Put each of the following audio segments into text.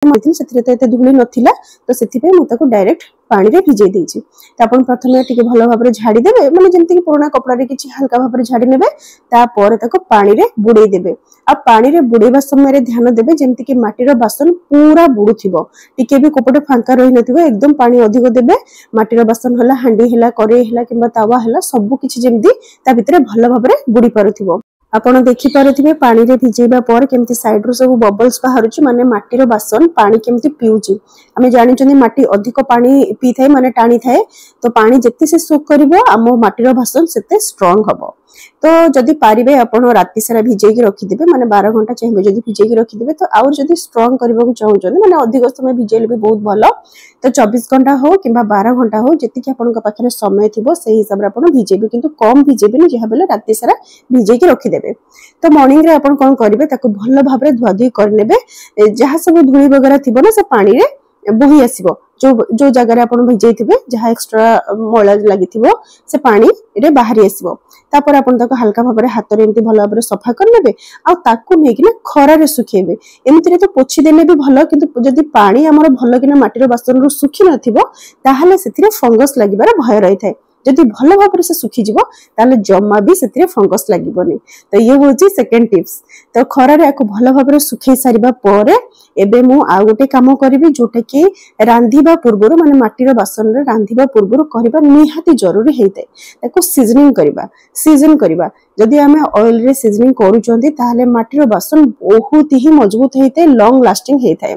ସେଥିରେ ତ ଏତେ ଧୂଳି ନଥିଲା ତ ସେଥିପାଇଁ ମୁଁ ତାକୁ ଡାଇରେକ୍ଟ ପାଣିରେ ଭିଜେଇ ଦେଇଛି। ତ ଆପଣ ପ୍ରଥମେ ଟିକେ ଭଲ ଭାବରେ ଝାଡ଼ି ଦେବେ, ମାନେ ଯେମିତିକି ପୁରୁଣା କପଡ଼ାରେ କିଛି ହାଲକା ଭାବରେ ଝାଡ଼ି ନେବେ, ତାପରେ ତାକୁ ପାଣିରେ ବୁଡ଼େଇ ଦେବେ। ଆଉ ପାଣିରେ ବୁଡ଼େଇବା ସମୟରେ ଧ୍ୟାନ ଦେବେ ଯେମିତିକି ମାଟିର ବାସନ ପୁରା ବୁଡ଼ୁଥିବ, ଟିକେ ବି କୋପଟେ ଫାଙ୍କା ରହିନଥିବ, ଏକଦମ ପାଣି ଅଧିକ ଦେବେ। ମାଟିର ବାସନ ହେଲା, ହାଣ୍ଡି ହେଲା, କରେଇ ହେଲା କିମ୍ବା ତାୱା ହେଲା, ସବୁ କିଛି ଯେମିତି ତା ଭିତରେ ଭଲ ଭାବରେ ବୁଡ଼ି ପାରୁଥିବ। ଆପଣ ଦେଖିପାରୁଥିବେ ପାଣିରେ ଭିଜେଇବା ପରେ କେମିତି ସାଇଡରୁ ସବୁ ବବଲ୍ସ ବାହାରୁଛି, ମାନେ ମାଟିର ବାସନ ପାଣି କେମିତି ପିଉଛି। ଆମେ ଜାଣିଛନ୍ତି ମାଟି ଅଧିକ ପାଣି ପିଇଥାଏ, ମାନେ ଟାଣି ଥାଏ। ତ ପାଣି ଯେତେ ସେ ଶୋକ୍ କରିବ ଆମ ମାଟିର ବାସନ ସେତେ ଷ୍ଟ୍ରଙ୍ଗ ହବ। ତ ଯଦି ପାରିବେ ଆପଣ ରାତି ସାରା ଭିଜେଇକି ରଖିଦେବେ, ମାନେ 12 ଘଣ୍ଟା ଚାହିଁବେ ଯଦି ଭିଜେଇକି ରଖିଦେବେ। ତ ଆଉ ଯଦି ଷ୍ଟ୍ରଙ୍ଗ କରିବାକୁ ଚାହୁଁଛନ୍ତି, ମାନେ ଅଧିକ ସମୟ ଭିଜେଇଲେ ବି ବହୁତ ଭଲ, ତ 24 ଘଣ୍ଟା ହଉ କିମ୍ବା 12 ଘଣ୍ଟା ହଉ, ଯେତିକି ଆପଣଙ୍କ ପାଖରେ ସମୟ ଥିବ ସେଇ ହିସାବରେ ଆପଣ ଭିଜେଇବେ, କିନ୍ତୁ କମ୍ ଭିଜେଇବେନି, ଯାହା ବେଲେ ରାତି ସାରା ଭିଜେଇକି ରଖିଦେବେ। ତ ମର୍ଣ୍ଣିଂରେ ଆପଣ କଣ କରିବେ, ତାକୁ ଭଲ ଭାବରେ ଧୁଆଧୁଇ କରିନେବେ। ଯାହା ସବୁ ଧୂଳି ବଗେରା ଥିବ ନା ସେ ପାଣିରେ ବୋହି ଆସିବ, ଯୋଉ ଜାଗାରେ ଆପଣ ଭିଜେଇଥିବେ, ଯାହା ଏକ୍ସଟ୍ରା ମଇଳା ଲାଗିଥିବ ସେ ପାଣିରେ ବାହାରି ଆସିବ। ତାପରେ ଆପଣ ତାକୁ ହାଲକା ଭାବରେ ହାତରେ ଏମିତି ଭଲ ଭାବରେ ସଫା କରିନେବେ, ଆଉ ତାକୁ ନେଇକିନା ଖରାରେ ଶୁଖେଇବେ। ଏମିତିରେ ତ ପୋଛି ଦେଲେ ବି ଭଲ, କିନ୍ତୁ ଯଦି ପାଣି ଆମର ଭଲ କିନା ମାଟିର ବାସନରୁ ଶୁଖି ନଥିବ ତାହେଲେ ସେଥିରେ ଫଙ୍ଗସ ଲାଗିବାର ଭୟ ରହିଥାଏ। ଯଦି ଭଲ ଭାବରେ ସେ ଶୁଖିଯିବ ତାହେଲେ ଜମା ବି ସେଥିରେ ଫଙ୍ଗସ ଲାଗିବନି। ତ ଇଏ ହଉଛି ସେକେଣ୍ଡ ଟିପ୍ସ। ତ ଖରାରେ ଆକୁ ଭଲ ଭାବରେ ଶୁଖେଇ ସାରିବା ପରେ ଏବେ ମୁଁ ଆଉ ଗୋଟେ କାମ କରିବି, ଯୋଉଟା କି ରାନ୍ଧିବା ପୂର୍ବରୁ, ମାନେ ମାଟିର ବାସନରେ ରାନ୍ଧିବା ପୂର୍ବରୁ କରିବା ନିହାତି ଜରୁରୀ ହେଇଥାଏ। ତାକୁ ସିଜନିଂ କରିବା। ଯଦି ଆମେ ଅଏଲରେ ସିଜନିଂ କରୁଛନ୍ତି ତାହେଲେ ମାଟିର ବାସନ ବହୁତ ହି ମଜବୁତ ହେଇଥାଏ, ଲଙ୍ଗ ଲାଷ୍ଟିଂ ହେଇଥାଏ।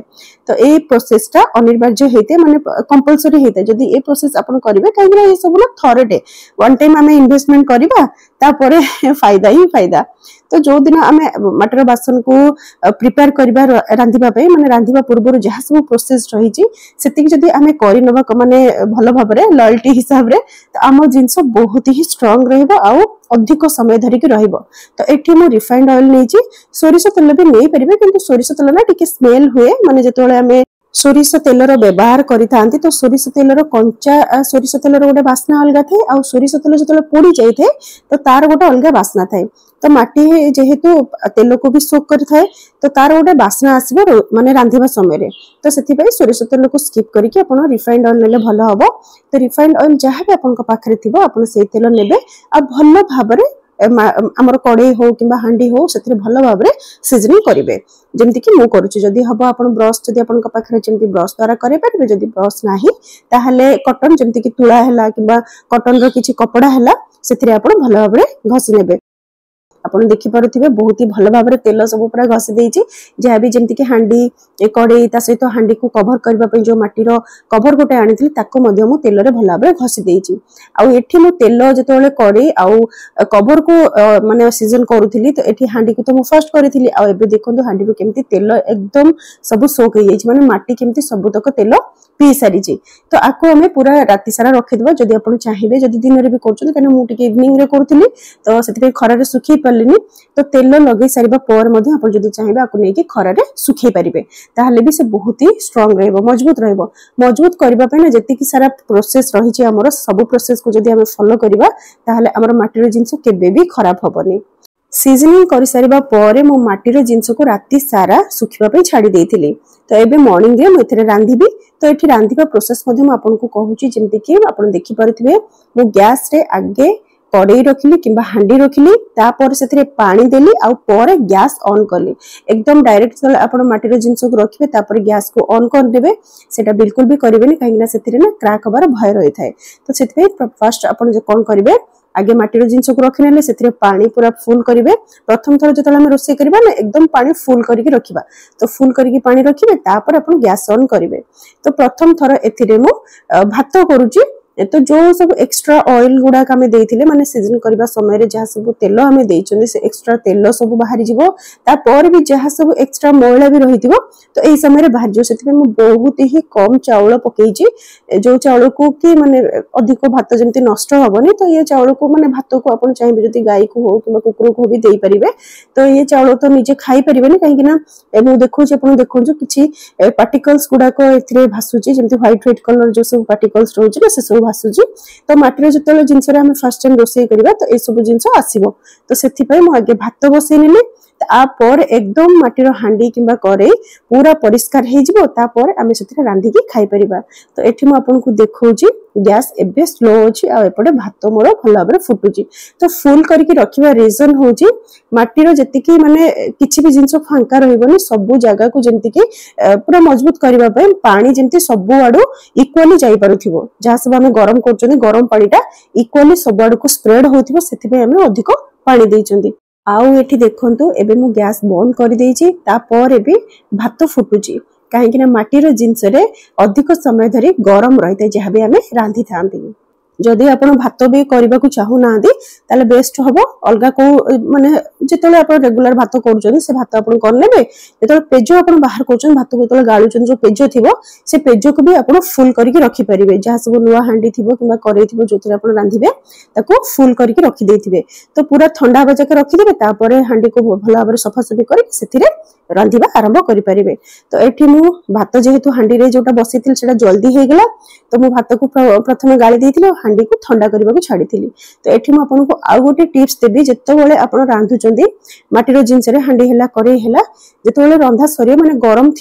ତ ଏଇ ପ୍ରୋସେସଟା ଅନିବାର୍ଯ୍ୟ ହେଇଥାଏ, ମାନେ କମ୍ପଲସରି ହେଇଥାଏ। ଯଦି ଏ ପ୍ରୋସେସ ଆପଣ କରିବେ, କାହିଁକି ନା ଏ ସବୁ ନା ଥରଟେ ୱାନ୍ ଟାଇମ୍ ଆମେ ଇନଭେଷ୍ଟମେଣ୍ଟ କରିବା, ତାପରେ ଫାଇଦା ହିଁ ଫାଇଦା। ତ ଯୋଉଦିନ ଆମେ ମାଟିର ବାସନକୁ ପ୍ରିପେୟାର କରିବା ରାନ୍ଧିବା ପାଇଁ, ମାନେ ରାନ୍ଧିବା ପୂର୍ବରୁ ଯାହା ସବୁ ପ୍ରୋସେସ ରହିଛି ସେତିକି ଯଦି ଆମେ କରିନେବା, ମାନେ ଭଲ ଭାବରେ ଲୟଲ୍ଟି ହିସାବରେ, ତ ଆମ ଜିନିଷ ବହୁତ ହି ଷ୍ଟ୍ରଙ୍ଗ ରହିବ ଆଉ ଅଧିକ ସମୟ ଧରିକି ରହିବ। ତ ଏଠି ମୁଁ ରିଫାଇଣ୍ଡ ଅଏଲ ନେଇଛି, ସୋରିଷ ତେଲ ବି ନେଇପାରିବେ, କିନ୍ତୁ ସୋରିଷ ତେଲ ନା ଟିକେ ସ୍ମେଲ ହୁଏ, ମାନେ ଯେତେବେଳେ ଆମେ ସୋରିଷ ତେଲର ବ୍ୟବହାର କରିଥାନ୍ତି, ତ ସୋରିଷ ତେଲର କଞ୍ଚା ସୋରିଷ ତେଲର ଗୋଟେ ବାସ୍ନା ଅଲଗା ଥାଏ, ଆଉ ସୋରିଷ ତେଲ ଯେତେବେଳେ ପୋଡ଼ି ଯାଇଥାଏ ତ ତାର ଗୋଟେ ଅଲଗା ବାସ୍ନା ଥାଏ। ତ ମାଟି ଯେହେତୁ ତେଲକୁ ବି ଶୋକ୍ କରିଥାଏ, ତ ତାର ଗୋଟେ ବାସ୍ନା ଆସିବ ମାନେ ରାନ୍ଧିବା ସମୟରେ। ତ ସେଥିପାଇଁ ସୋରିଷ ତେଲକୁ ସ୍କିପ୍ କରିକି ଆପଣ ରିଫାଇଣ୍ଡ ଅଏଲ ନେଲେ ଭଲ ହବ। ତ ରିଫାଇଣ୍ଡ ଅଏଲ ଯାହା ବି ଆପଣଙ୍କ ପାଖରେ ଥିବ ଆପଣ ସେଇ ତେଲ ନେବେ, ଆଉ ଭଲ ଭାବରେ ଆମର କଡ଼େଇ ହଉ କିମ୍ବା ହାଣ୍ଡି ହଉ ସେଥିରେ ଭଲ ଭାବରେ ସିଜନିଂ କରିବେ, ଯେମିତିକି ମୁଁ କରୁଛି। ଯଦି ହବ ଆପଣ ବ୍ରଶ, ଯଦି ଆପଣଙ୍କ ପାଖରେ ଯେମିତି ବ୍ରଶ ଦ୍ୱାରା କରିପାରିବେ, ଯଦି ବ୍ରଶ ନାହିଁ ତାହେଲେ କଟନ, ଯେମିତିକି ତୁଳା ହେଲା କିମ୍ବା କଟନର କିଛି କପଡ଼ା ହେଲା, ସେଥିରେ ଆପଣ ଭଲ ଭାବରେ ଘଷି ନେବେ। ଆପଣ ଦେଖିପାରୁଥିବେ ବହୁତ ହି ଭଲ ଭାବରେ ତେଲ ସବୁ ପୁରା ଘଷି ଦେଇଛି। ଯାହା ବି ଯେମିତିକି ହାଣ୍ଡି, କଡ଼େଇ, ତା ସହିତ ହାଣ୍ଡିକୁ କଭର କରିବା ପାଇଁ ଯୋଉ ମାଟିର କଭର ଗୋଟେ ଆଣିଥିଲି ତାକୁ ମଧ୍ୟ ମୁଁ ତେଲରେ ଭଲ ଭାବରେ ଘଷି ଦେଇଛି। ଆଉ ଏଠି ମୁଁ ତେଲ ଯେତେବେଳେ କଡ଼େଇ ଆଉ କଭରକୁ ମାନେ ସିଜନ କରୁଥିଲି, ତ ଏଠି ହାଣ୍ଡିକୁ ତ ମୁଁ ଫାର୍ଷ୍ଟ କରିଥିଲି, ଆଉ ଏବେ ଦେଖନ୍ତୁ ହାଣ୍ଡିରୁ କେମିତି ତେଲ ଏକଦମ ସବୁ ସୋକ୍ ହେଇଯାଇଛି, ମାନେ ମାଟି କେମିତି ସବୁତକ ତେଲ ପିଇ ସାରିଛି। ତ ଆକୁ ଆମେ ପୁରା ରାତି ସାରା ରଖିଦେବା ଯଦି ଆପଣ ଚାହିଁବେ, ଯଦି ଦିନରେ ବି କରୁଛନ୍ତି, କାହିଁକିନା ମୁଁ ଟିକେ ଇଭିନିଂରେ କରୁଥିଲି ତ ସେଥିପାଇଁ ଖରାରେ ଶୁଖେଇ ପାରିଲିନି। ତ ତେଲ ଲଗେଇ ସାରିବା ପରେ ମଧ୍ୟ ଆପଣ ଯଦି ଚାହିଁବେ ଆକୁ ନେଇକି ଖରାରେ ଶୁଖେଇ ପାରିବେ, ତାହେଲେ ବି ସେ ବହୁତ ହି ଷ୍ଟ୍ରଙ୍ଗ ରହିବ, ମଜବୁତ ରହିବ। ମଜବୁତ କରିବା ପାଇଁ ନା ଯେତିକି ସାରା ପ୍ରୋସେସ ରହିଛି ଆମର, ସବୁ ପ୍ରୋସେସକୁ ଯଦି ଆମେ ଫଲୋ କରିବା ତାହେଲେ ଆମର ମାଟିର ଜିନିଷ କେବେ ବି ଖରାପ ହବନି। ସିଜନିଂ କରିସାରିବା ପରେ ମୁଁ ମାଟିର ଜିନିଷକୁ ରାତି ସାରା ଶୁଖିବା ପାଇଁ ଛାଡ଼ି ଦେଇଥିଲି। ତ ଏବେ ମର୍ଣ୍ଣିଂରେ ମୁଁ ଏଥିରେ ରାନ୍ଧିବି। ତ ଏଠି ରାନ୍ଧିବା ପ୍ରୋସେସ ମଧ୍ୟ ମୁଁ ଆପଣଙ୍କୁ କହୁଛି, ଯେମିତିକି ଆପଣ ଦେଖିପାରୁଥିବେ ମୁଁ ଗ୍ୟାସରେ ଆଗେ କଡ଼େଇ ରଖିଲି କିମ୍ବା ହାଣ୍ଡି ରଖିଲି, ତାପରେ ସେଥିରେ ପାଣି ଦେଲି, ଆଉ ପରେ ଗ୍ୟାସ୍ ଅନ୍ କଲି। ଏକଦମ ଡାଇରେକ୍ଟ ଯେତେବେଳେ ଆପଣ ମାଟିର ଜିନିଷକୁ ରଖିବେ ତାପରେ ଗ୍ୟାସକୁ ଅନ୍ କରିଦେବେ, ସେଟା ବିଲକୁଲ ବି କରିବେନି, କାହିଁକିନା ସେଥିରେ ନା କ୍ରାକ୍ ହବାର ଭୟ ରହିଥାଏ। ତ ସେଥିପାଇଁ ଫାର୍ଷ୍ଟ ଆପଣ କଣ କରିବେ, ଆगे ମାଟିର ଜିନିଷକୁ ରଖିନେଲେ ସେଥିରେ ପାଣି ପୁରା ଫୁଲ କରିବେ। ପ୍ରଥମ ଥର ଯେତେବେଳେ ଆମେ ରୋଷେଇ କରିବା ନା ଏକଦମ ପାଣି ଫୁଲ କରିକି ରଖିବା, ତ ଫୁଲ କରିକି ପାଣି ରଖିବେ, ତାପରେ ଆପଣ ଗ୍ୟାସ୍ ଅନ୍ କରିବେ। ତ ପ୍ରଥମ ଥର ଏଥିରେ ମୁଁ ଭାତ କରୁଛି। तो जो सब एक्स्ट्रा ऑयल गुड़ाक आम देते माने सीजन करबा समय जहाँ सब तेल आम देइछन से एक्स्ट्रा तेल सब बाहरी जीवो, तापर भी जहाँ सब एक्स्ट्रा मैला भी रही तो यही समय बाहर जाओ। से बहुत ही कम चाउल पकईची, जो चाउल को कि माने अधिक भात जमी नष्ट हेनी, तो ये चाउल को माने भात को आप चाहिए जब गाई को हो कि कुकुर को भी दे पारे, तो ये चाउल तो निजे खाई पारे कहीं देखो देखो कि पार्टिकल्स गुड़ाक भासुची जमी व्हाइट व्हाइट कलर जो सब पार्टिकल्स रोचे ना से सब भासुची तो माटीर जो जिनस फर्स्ट टाइम रोषे करवा तो ये सब जिनस आसो तो से मुझे भात बसई नेली तापर एकदम माटीर हांडी किंबा कड़े पूरा परिष्कार हो आम से रांधिकी खाई परिबा। तो ये मुझे देखौची गैस एबे स्लो अच्छी आउटे भात मोर भल भाव फुटुची तो फुल करके रखा रीजन हूँ माटीर जी माने किसी भी जिनस फांका रही सबू जगह को जमीक पूरा मजबूत करने पानी जमी सबू आड़ू इक्वाली जापर जहाँ सब आम गरम कर गरम पानीटा इक्वाली सब आड़ को स्प्रेड होती अधिक पानी देइचंदी। आउ एठी देखंतु एबे मु गैस बंद कर देइची तापर एबे भात फुटुची कहीं माटीर जिनस अधिक समय धरी गरम रही जहाँ भी आम रांधि था जदि आप भात भी करने को चाहूना ताले बेस्ट हम अलग को माने जिते आप रेगुलर भात कर भात आप करने जो पेज आप बाहर कर भात को जो गालुच जो पेज थी से पेज को भी आप फुल करके रखिपारे जहाँ सब नुआ हांडी थी कि कड़े थी जो आप रांधे फुल करके रखिदे तो पूरा ठंडा हवा जाके रखिदे हांडी को भल भाव सफासफी कर रांधिबा आरंभ करें। तो ये मु भात जेहेतु हांडी रे जोटा बसई से जल्दी हो गला तो मु भात को प्रथम गाली देती हांडी को ठंडा करने को छाड़ी तो ये मुझे आउ गोटे टिप्स देवी जिते आप रांधुंट माटीर जिनस हांडी है कड़े है जो रंधा सर मैंने गरम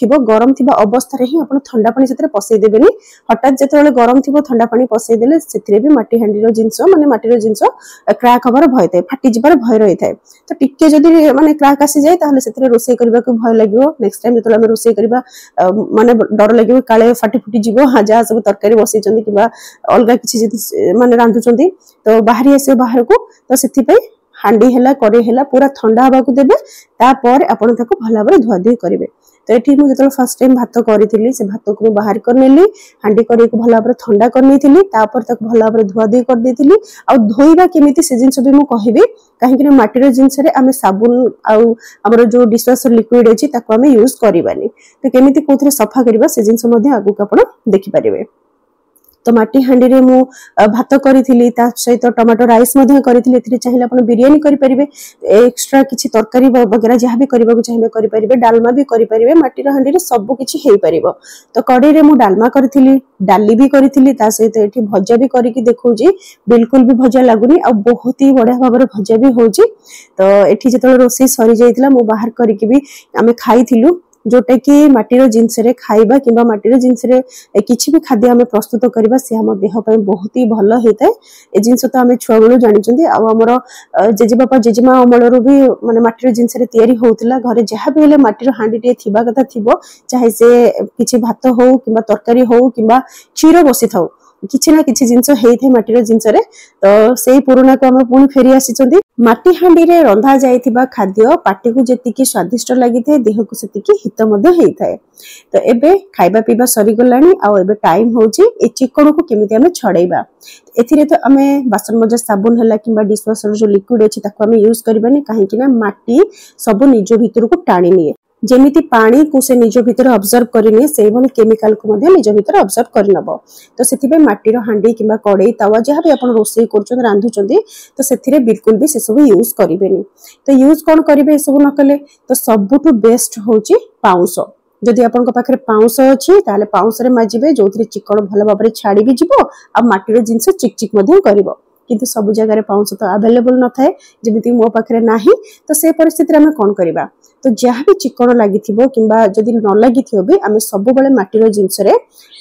थी अवस्था ही आप ठंडा पानी से पसईदेवे हठात जो गरम थी ठंडा पानी पसईदे से भी माटी हांडी जिनस माने माटीर जिनस क्राक हबार भय थाए फाटी जबार भय रही है तो टिके जदि माने क्राक आसी जाए से रोषे करने को भय लगे नेक्स्ट टाइम जो रोषे करवा माने डर लगे काले फाटी फुटी जीव जहाँ सब तरकारी बसई कि अलग किसी माने रांधुंट तो बाहरी आस बाहर को तो से हांडी है कड़े है पूरा ठंडा हवा को देवे तापर आप भल भाव धुआ धुई करेंगे। तो ये मुझे फर्स्ट टाइम भात करी से भात को बाहर कर नेली हांडी कड़े को भल भाव ठंडा करनी भल भाव धुआ धुई कर देती आ धोइबा केमिति से जिनस भी मुझे कहबी कहीं माटीर जिनस आम साबुन आमर जो डिशवाशर लिक्विड अच्छी आम यूज करवानी तो केमिति कोथरे सफा करबा से जिनस आगु आप देखिपारे। तो माटी हांडी रे मु भात करी सहित टमाटो राइस करी चाहिए आप बिरियानी करें एक्स्ट्रा किसी तरकारी वगैरह जहाँ भी करने को चाहिए करें डालमा भी करें माटीर हांडी रे सब किसी हो पार। तो कड़े रे मु डालमा करी डाली भी करी सहित ये भजा भी करके देखौची बिल्कुल भी भजा लगुनी आ बहुत ही बढ़िया भाव भजा भी होची। तो ये जो रोषे सरी जाइतिला मु बाहर करके भी आम खाई जोटा कि माटीर जिनस खाइबा कि माटीर जिनस किसी भी खाद्य आम प्रस्तुत करवा से आम देह बहुत ही भल होता है। ये जिनस तो आम छुआ बेलू जानी आमर जेजेबापा जेजेमा अमल भी माने माटीर जिनस तैयारी होता घरे जहाँ भी माटीर हांडी टे थिबा कथा थिबो चाहे से किसी भात हो कि तरकारी हो कि क्षीर बसी था किसी ना किसी जिनस होता है माटीर जिनस तो से पुराणा को आम पुणी फेरी आसी माटी हांडी रे रंधा जाइथिबा खाद्य पाटी को जेतिकी स्वादिष्ट लगी थे देह को सेतिकी हित मध्य होइथाय। तो एबे खाइबा पीबा सरी गलानी आ एबे टाइम होची ए चिकन को केमिति हमें छड़ेबा एथिरे तो हमें बासन मजा साबुन हला किबा डिशवाशर जो लिक्विड अछि ताको हमें यूज करबानी काहे कि ना माटी सब निज भीतर को टाणी निए जेमिति पानी को से निज भीतर ऑब्जर्व करने से भली केमिकल को मध्य निज भीतर ऑब्जर्व करनबो। तो सेति माटीर हांडी किबा कड़े तावा जहाँ भी आपण रोषे कर रांधुचंदी तो सेथिरे बिल्कुल भी से सब यूज करिवेनी। तो यूज कौन करेंगे सब न कले तो सबुठु बेस्ट होची पाउंस जदि आपन पाखे पाउंस अच्छी ताले पाउंस रे माजिबे जो चिकन भल भाव छाड़ी भी जीवो आ माटीर जिनस चिकचिक मध्य करिवो किंतु सब जगह पाउंस तो अवेलेबल न थाए जमिति मो पाखे नाही। तो से परिस्थिति आम कौन करवा तो जहाँ भी चिकन लगी किंबा जदि न लगी भी आम सब बेले माटीर जिनस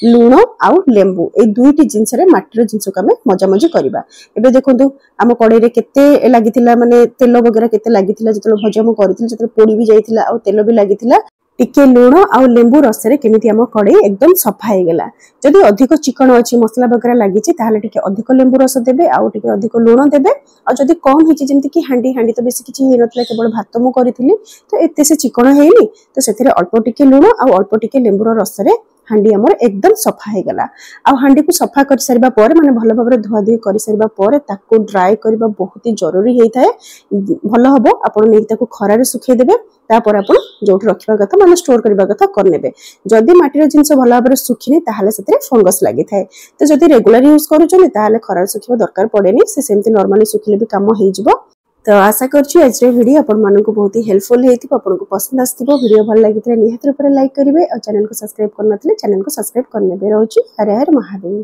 लुण आउ लेंबू ए दुईटी जिनस माटीर जिनस को आम मजा मजी करवा। एबे देखंतु आम कड़े केते लगी माने तेल वगैरह केते लगी जो भजा मु करी जो पोड़ी भी जाइतिला आ तेल भी लगी टिके लुण आउ लेंबू रस केमिति आम कड़े एकदम सफा हो गला। जदि अधिक चिकन अच्छी मसला वगैरह लगी टिके अधिक लेंबू रस देबे आउ टिके अधिक लुण देबे आ जदि कम होची जेमति कि हांडी हांडी तो बेसी किछि हे नथला केवल भात मु करिथिली तो एते से चिकन हेली तो सेथिरे अल्प टिके लुण आउ अल्प टिके लेंबूर रस रे हांडी आमर एकदम सफा हो गला। आ हांडी को सफा कर सारिबा पर माने भल भाबरे धुआ धुई कर सारिबा पर ताको ड्राई करबा बहुत ही जरूरी हेइथाय भल हबो आपण नै ताको खरा रे सुखै देबे तापर आपण जोट रखिबा कथा माने स्टोर करबा कथा करनेबे जदि माटीर जिंस भल भाबरे सुखिने ताहाले सेते फंगस लागि थाए। तो जदि रेगुलर यूज करूचनी ताहाले खरा रे सुखिबा दरकार पड़ेनी से सेमति नॉर्मली सुखिले भी काम हेइ जिवो। तो आशा करछि आज रे वीडियो आपण मानको बहुत ही हेल्पफुल हेतिबो आपण को पसंद आस्तिबो वीडियो भल लागितले निहात ऊपर लाइक करिवे और चैनल को सब्सक्राइब करनथले चैनल को सब्सक्राइब करनेबे रहउछि। हर हर महादेव।